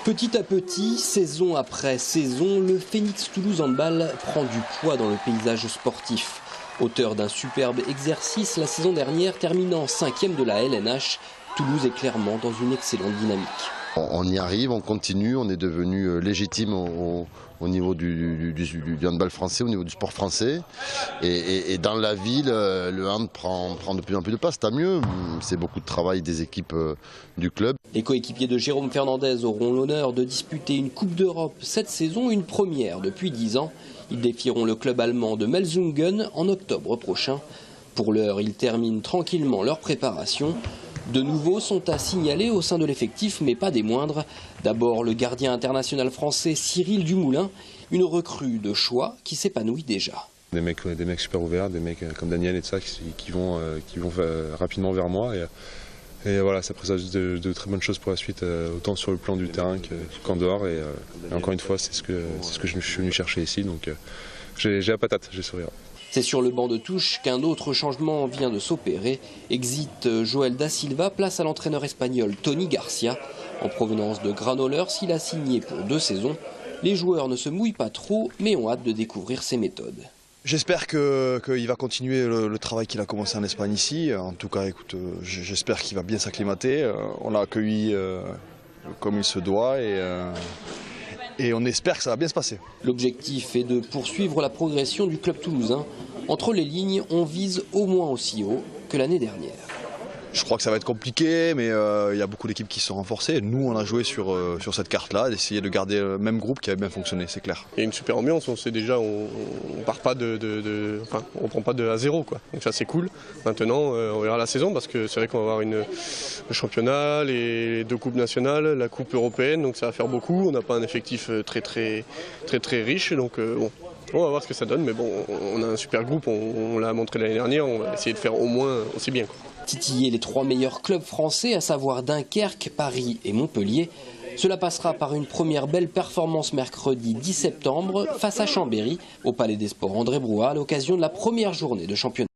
Petit à petit, saison après saison, le Phoenix Toulouse Handball prend du poids dans le paysage sportif. Auteur d'un superbe exercice la saison dernière, terminant 5e de la LNH, Toulouse est clairement dans une excellente dynamique. On y arrive, on continue, on est devenu légitime au niveau du handball français, au niveau du sport français. Et dans la ville, le hand prend de plus en plus de place, tant mieux. C'est beaucoup de travail des équipes du club. Les coéquipiers de Jérôme Fernandez auront l'honneur de disputer une Coupe d'Europe cette saison, une première depuis 10 ans. Ils défieront le club allemand de Melsungen en octobre prochain. Pour l'heure, ils terminent tranquillement leur préparation. De nouveaux sont à signaler au sein de l'effectif, mais pas des moindres. D'abord le gardien international français Cyril Dumoulin, une recrue de choix qui s'épanouit déjà. Des mecs super ouverts, des mecs comme Daniel et tout ça qui vont rapidement vers moi. Et voilà, ça présage de très bonnes choses pour la suite, autant sur le plan du terrain qu'en dehors. Et encore une fois, c'est ce que je suis venu chercher ici. Donc j'ai la patate, j'ai le sourire. C'est sur le banc de touche qu'un autre changement vient de s'opérer. Exit Joël Da Silva, place à l'entraîneur espagnol Tony Garcia. En provenance de Granollers, il a signé pour 2 saisons. Les joueurs ne se mouillent pas trop, mais ont hâte de découvrir ses méthodes. J'espère qu'il va continuer le travail qu'il a commencé en Espagne ici. En tout cas, écoute, j'espère qu'il va bien s'acclimater. On l'a accueilli comme il se doit et on espère que ça va bien se passer. L'objectif est de poursuivre la progression du club toulousain. Entre les lignes, on vise au moins aussi haut que l'année dernière. Je crois que ça va être compliqué, mais il y a beaucoup d'équipes qui se sont renforcées. Nous, on a joué sur cette carte-là, d'essayer de garder le même groupe qui avait bien fonctionné, c'est clair. Il y a une super ambiance, on sait déjà, on part pas on prend pas de à zéro, quoi. Donc ça c'est cool. Maintenant, on verra la saison parce que c'est vrai qu'on va avoir le championnat, les 2 coupes nationales, la coupe européenne, donc ça va faire beaucoup. On n'a pas un effectif très riche, donc bon. On va voir ce que ça donne, mais bon, on a un super groupe, on l'a montré l'année dernière, on va essayer de faire au moins aussi bien, quoi. Titiller les 3 meilleurs clubs français, à savoir Dunkerque, Paris et Montpellier. Cela passera par une première belle performance mercredi 10 septembre face à Chambéry, au Palais des Sports André Brouat, à l'occasion de la première journée de championnat.